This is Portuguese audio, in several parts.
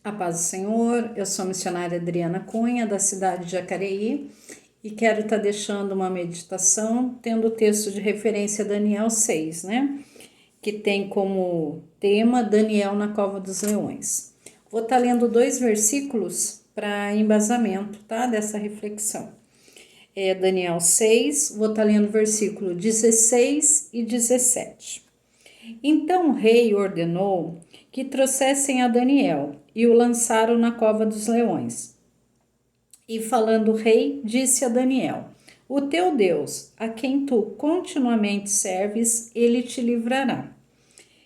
A paz do Senhor, eu sou a missionária Adriana Cunha, da cidade de Jacareí, e quero estar deixando uma meditação tendo o texto de referência Daniel 6, né? Que tem como tema Daniel na cova dos leões. Vou estar lendo 2 versículos para embasamento, tá? Dessa reflexão. É Daniel 6, vou estar lendo versículo 16 e 17. Então o rei ordenou que trouxessem a Daniel e o lançaram na cova dos leões. E falando o rei, disse a Daniel: O teu Deus, a quem tu continuamente serves, ele te livrará.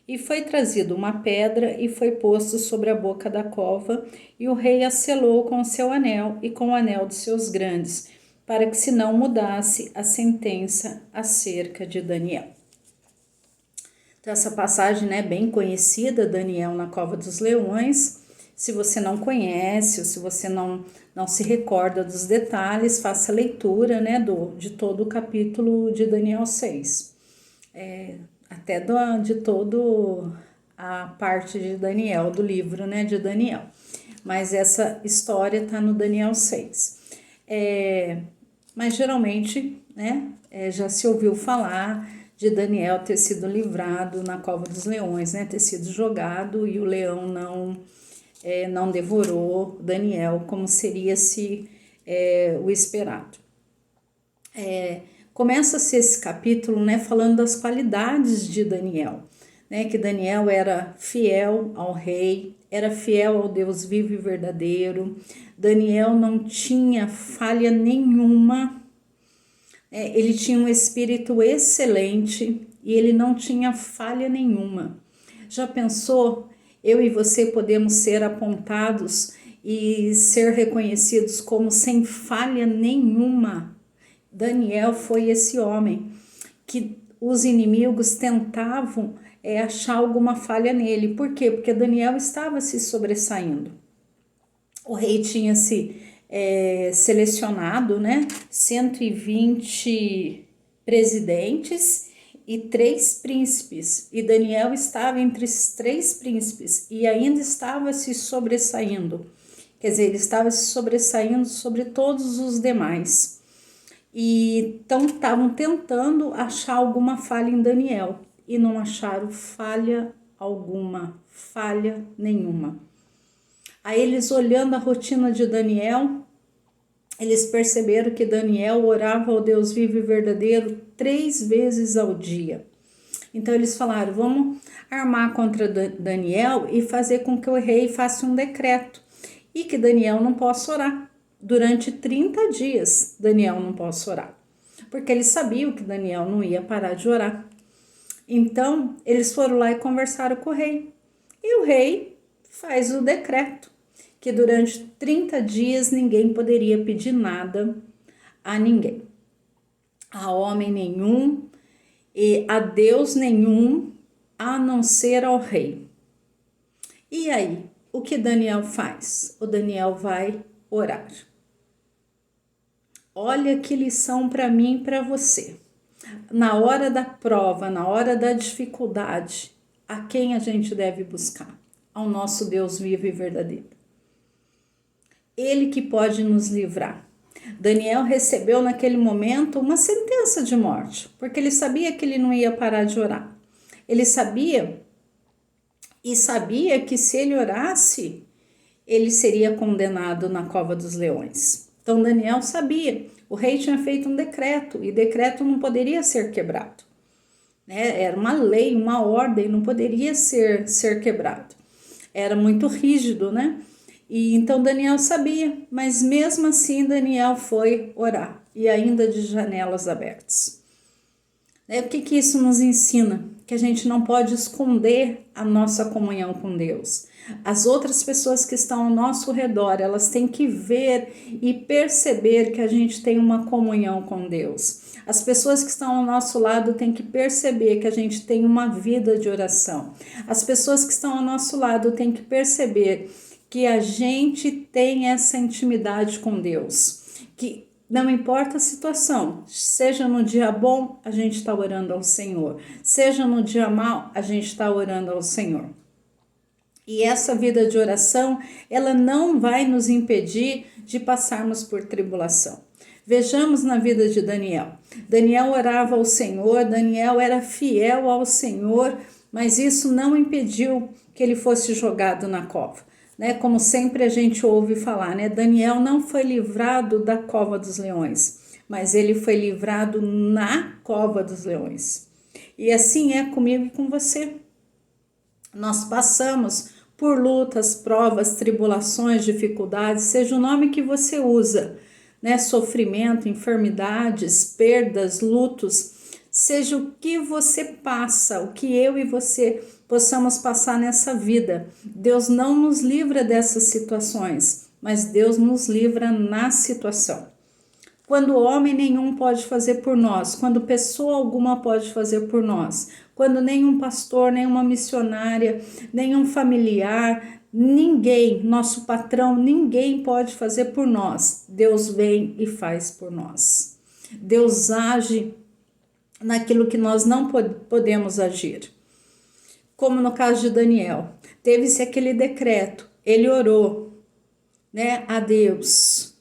E foi trazido uma pedra e foi posto sobre a boca da cova, e o rei a selou com o seu anel e com o anel dos seus grandes, para que se não mudasse a sentença acerca de Daniel. Então, essa passagem, né, bem conhecida, Daniel na cova dos leões. Se você não conhece ou se você não se recorda dos detalhes, faça a leitura, né, de todo o capítulo de Daniel 6. Até de todo a parte de Daniel, do livro, né, de Daniel. Mas essa história está no Daniel 6. Mas geralmente, né, já se ouviu falar de Daniel ter sido livrado na cova dos leões, né, ter sido jogado e o leão não devorou Daniel como seria-se o esperado. Começa-se esse capítulo, né, falando das qualidades de Daniel, né, que Daniel era fiel ao rei, era fiel ao Deus vivo e verdadeiro. Daniel não tinha falha nenhuma. Ele tinha um espírito excelente e ele não tinha falha nenhuma. Já pensou? Eu e você podemos ser apontados e ser reconhecidos como sem falha nenhuma. Daniel foi esse homem que os inimigos tentavam achar alguma falha nele. Por quê? Porque Daniel estava se sobressaindo. O rei tinha se selecionado, né, 120 presidentes e 3 príncipes, e Daniel estava entre esses 3 príncipes e ainda estava se sobressaindo, quer dizer, ele estava se sobressaindo sobre todos os demais. E então estavam tentando achar alguma falha em Daniel e não acharam falha alguma, falha nenhuma. Aí eles, olhando a rotina de Daniel, eles perceberam que Daniel orava ao Deus vivo e verdadeiro 3 vezes ao dia. Então eles falaram: vamos armar contra Daniel e fazer com que o rei faça um decreto e que Daniel não possa orar. Durante 30 dias, Daniel não possa orar, porque eles sabiam que Daniel não ia parar de orar. Então eles foram lá e conversaram com o rei. E o rei faz o decreto que durante 30 dias ninguém poderia pedir nada a ninguém, a homem nenhum e a Deus nenhum, a não ser ao rei. E aí, o que Daniel faz? O Daniel vai orar. Olha que lição para mim e para você. Na hora da prova, na hora da dificuldade, a quem a gente deve buscar? Ao nosso Deus vivo e verdadeiro. Ele que pode nos livrar. Daniel recebeu naquele momento uma sentença de morte, porque ele sabia que ele não ia parar de orar. Ele sabia que se ele orasse, ele seria condenado na cova dos leões. Então Daniel sabia, o rei tinha feito um decreto, e decreto não poderia ser quebrado. Era uma lei, uma ordem, não poderia ser quebrado. Era muito rígido, né? E então Daniel sabia, mas mesmo assim Daniel foi orar, e ainda de janelas abertas. O que isso nos ensina? Que a gente não pode esconder a nossa comunhão com Deus. As outras pessoas que estão ao nosso redor, elas têm que ver e perceber que a gente tem uma comunhão com Deus. As pessoas que estão ao nosso lado têm que perceber que a gente tem uma vida de oração. As pessoas que estão ao nosso lado têm que perceber que a gente tem essa intimidade com Deus, que não importa a situação, seja no dia bom, a gente está orando ao Senhor, seja no dia mau, a gente está orando ao Senhor. E essa vida de oração, ela não vai nos impedir de passarmos por tribulação. Vejamos na vida de Daniel. Daniel orava ao Senhor, Daniel era fiel ao Senhor, mas isso não impediu que ele fosse jogado na cova. Né? Como sempre a gente ouve falar, né? Daniel não foi livrado da cova dos leões, mas ele foi livrado na cova dos leões. E assim é comigo e com você. Nós passamos por lutas, provas, tribulações, dificuldades, seja o nome que você usa, né? Sofrimento, enfermidades, perdas, lutos, seja o que você passa, o que eu e você possamos passar nessa vida. Deus não nos livra dessas situações, mas Deus nos livra na situação. Quando homem nenhum pode fazer por nós, quando pessoa alguma pode fazer por nós, quando nenhum pastor, nenhuma missionária, nenhum familiar, ninguém, nosso patrão, ninguém pode fazer por nós. Deus vem e faz por nós. Deus age naquilo que nós não podemos agir. Como no caso de Daniel, teve-se aquele decreto, ele orou, né, a Deus.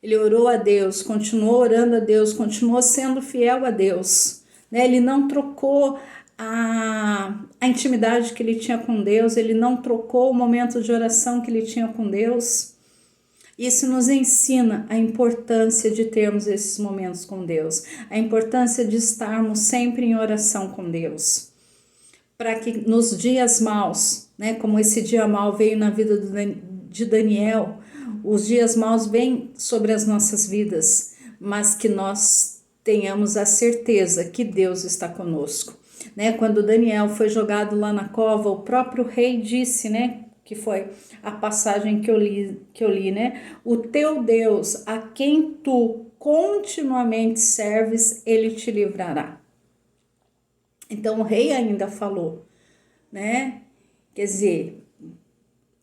Ele orou a Deus, continuou orando a Deus, continuou sendo fiel a Deus. Né? Ele não trocou a intimidade que ele tinha com Deus, ele não trocou o momento de oração que ele tinha com Deus. Isso nos ensina a importância de termos esses momentos com Deus, a importância de estarmos sempre em oração com Deus. Para que nos dias maus, né, como esse dia mau veio na vida de Daniel, os dias maus vêm sobre as nossas vidas, mas que nós tenhamos a certeza que Deus está conosco. Né? Quando Daniel foi jogado lá na cova, o próprio rei disse, né, que foi a passagem que eu li, né? O teu Deus, a quem tu continuamente serves, ele te livrará. Então o rei ainda falou, né? Quer dizer,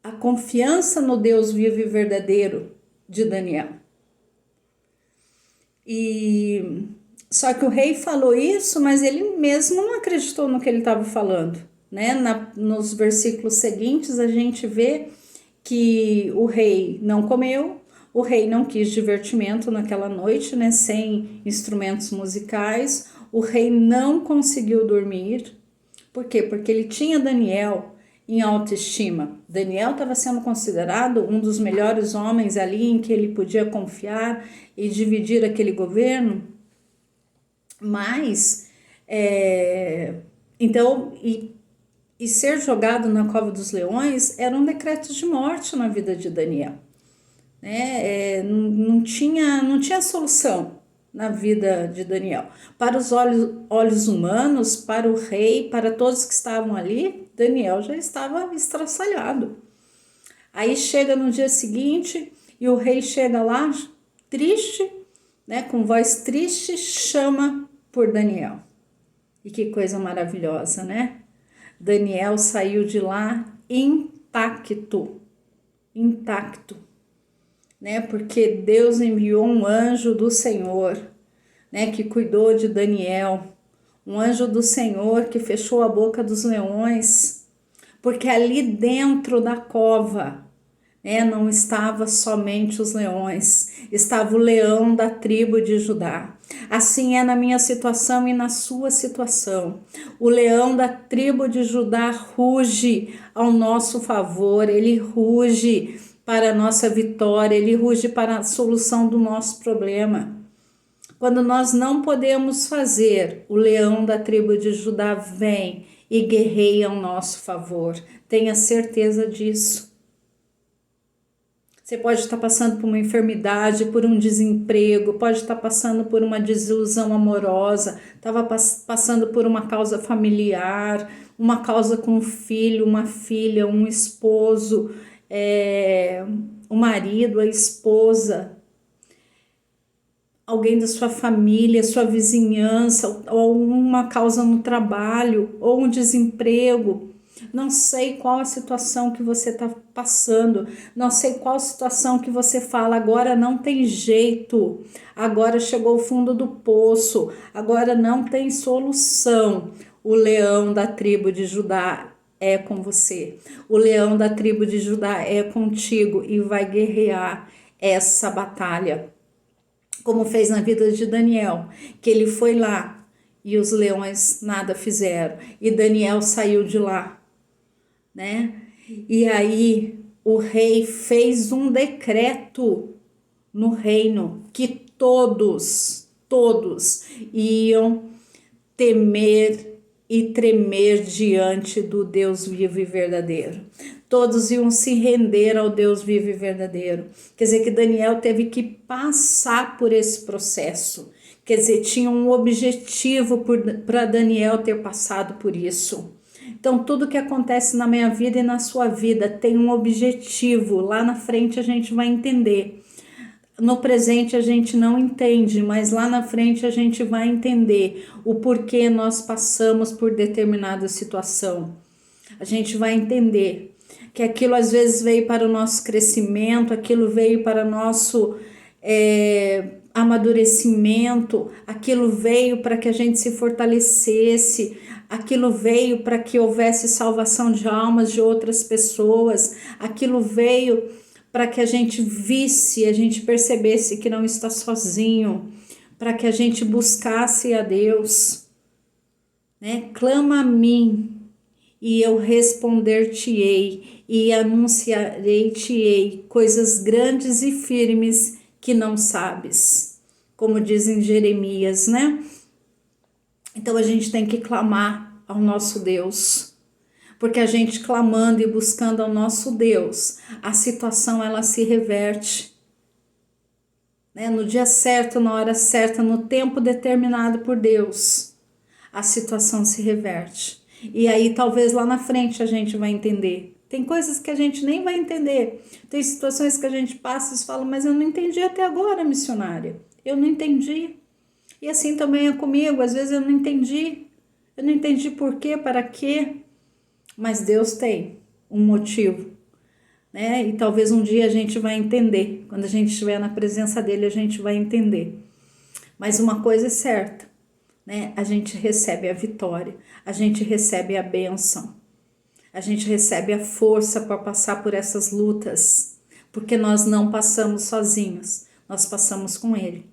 a confiança no Deus vivo e verdadeiro de Daniel. E só que o rei falou isso, mas ele mesmo não acreditou no que ele estava falando, né? Nos versículos seguintes a gente vê que o rei não comeu, o rei não quis divertimento naquela noite, né? Sem instrumentos musicais, o rei não conseguiu dormir. Por quê? Porque ele tinha Daniel em autoestima. Daniel estava sendo considerado um dos melhores homens ali em que ele podia confiar e dividir aquele governo. Mas, então, e ser jogado na cova dos leões era um decreto de morte na vida de Daniel. Né? Não tinha solução na vida de Daniel. Para os olhos humanos, para o rei, para todos que estavam ali, Daniel já estava estraçalhado. Aí chega no dia seguinte e o rei chega lá triste, né, com voz triste, chama por Daniel. E que coisa maravilhosa, né? Daniel saiu de lá intacto, né? Porque Deus enviou um anjo do Senhor, né, que cuidou de Daniel, um anjo do Senhor que fechou a boca dos leões, porque ali dentro da cova, né, não estava somente os leões, estava o leão da tribo de Judá. Assim é na minha situação e na sua situação. O leão da tribo de Judá ruge ao nosso favor, ele ruge para a nossa vitória, ele ruge para a solução do nosso problema. Quando nós não podemos fazer, o leão da tribo de Judá vem e guerreia ao nosso favor. Tenha certeza disso. Você pode estar passando por uma enfermidade, por um desemprego, pode estar passando por uma desilusão amorosa, estava passando por uma causa familiar, uma causa com um filho, uma filha, um esposo, o marido, a esposa, alguém da sua família, sua vizinhança, ou uma causa no trabalho, ou um desemprego. Não sei qual a situação que você está passando, não sei qual situação que você fala, agora não tem jeito, agora chegou o fundo do poço, agora não tem solução. O leão da tribo de Judá é com você. O leão da tribo de Judá é contigo e vai guerrear essa batalha, como fez na vida de Daniel, que ele foi lá e os leões nada fizeram, e Daniel saiu de lá, né? E aí o rei fez um decreto no reino que todos iam temer e tremer diante do Deus vivo e verdadeiro. Todos iam se render ao Deus vivo e verdadeiro. Quer dizer que Daniel teve que passar por esse processo. Quer dizer, tinha um objetivo para Daniel ter passado por isso. Então, tudo que acontece na minha vida e na sua vida tem um objetivo. Lá na frente a gente vai entender. No presente a gente não entende, mas lá na frente a gente vai entender o porquê nós passamos por determinada situação. A gente vai entender que aquilo às vezes veio para o nosso crescimento, aquilo veio para nosso amadurecimento, aquilo veio para que a gente se fortalecesse, aquilo veio para que houvesse salvação de almas de outras pessoas, aquilo veio para que a gente visse, a gente percebesse que não está sozinho, para que a gente buscasse a Deus, né? Clama a mim e eu responder-te-ei e anunciarei-te-ei coisas grandes e firmes que não sabes, como diz em Jeremias, né? Então a gente tem que clamar ao nosso Deus, porque a gente clamando e buscando ao nosso Deus, a situação ela se reverte, né? No dia certo, na hora certa, no tempo determinado por Deus, a situação se reverte. E aí talvez lá na frente a gente vai entender. Tem coisas que a gente nem vai entender. Tem situações que a gente passa e fala, mas eu não entendi até agora, missionária. Eu não entendi. E assim também é comigo, às vezes eu não entendi. Eu não entendi por quê, para quê. Mas Deus tem um motivo, né? E talvez um dia a gente vai entender. Quando a gente estiver na presença dele, a gente vai entender. Mas uma coisa é certa, né? A gente recebe a vitória, a gente recebe a bênção, a gente recebe a força para passar por essas lutas, porque nós não passamos sozinhos, nós passamos com ele.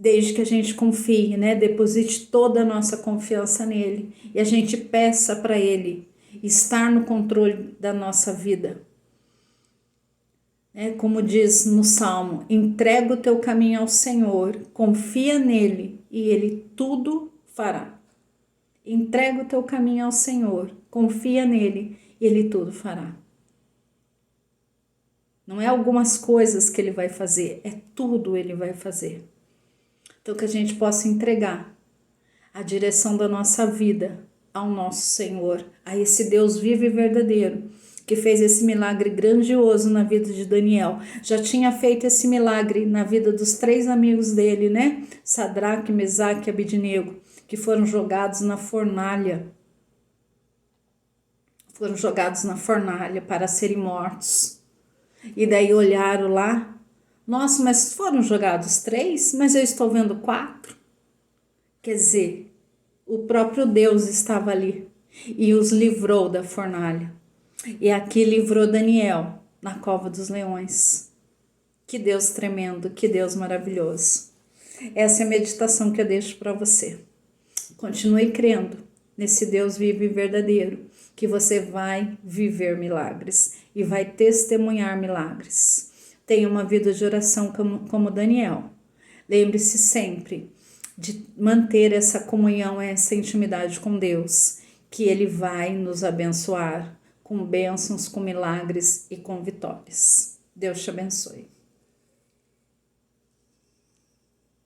Desde que a gente confie, né? Deposite toda a nossa confiança nele e a gente peça para ele estar no controle da nossa vida. Como diz no Salmo, entrega o teu caminho ao Senhor, confia nele e ele tudo fará. Entrega o teu caminho ao Senhor, confia nele e ele tudo fará. Não é algumas coisas que ele vai fazer, é tudo ele vai fazer. Então que a gente possa entregar a direção da nossa vida ao nosso Senhor, a esse Deus vivo e verdadeiro, que fez esse milagre grandioso na vida de Daniel. Já tinha feito esse milagre na vida dos 3 amigos dele, né? Sadraque, Mesaque e Abidnego, que foram jogados na fornalha. Foram jogados na fornalha para serem mortos. E daí olharam lá, nossa, mas foram jogados 3, mas eu estou vendo 4. Quer dizer, o próprio Deus estava ali e os livrou da fornalha. E aqui livrou Daniel na cova dos leões. Que Deus tremendo, que Deus maravilhoso. Essa é a meditação que eu deixo para você. Continue crendo nesse Deus vivo e verdadeiro, que você vai viver milagres e vai testemunhar milagres. Tenha uma vida de oração como Daniel. Lembre-se sempre de manter essa comunhão, essa intimidade com Deus, que Ele vai nos abençoar com bênçãos, com milagres e com vitórias. Deus te abençoe.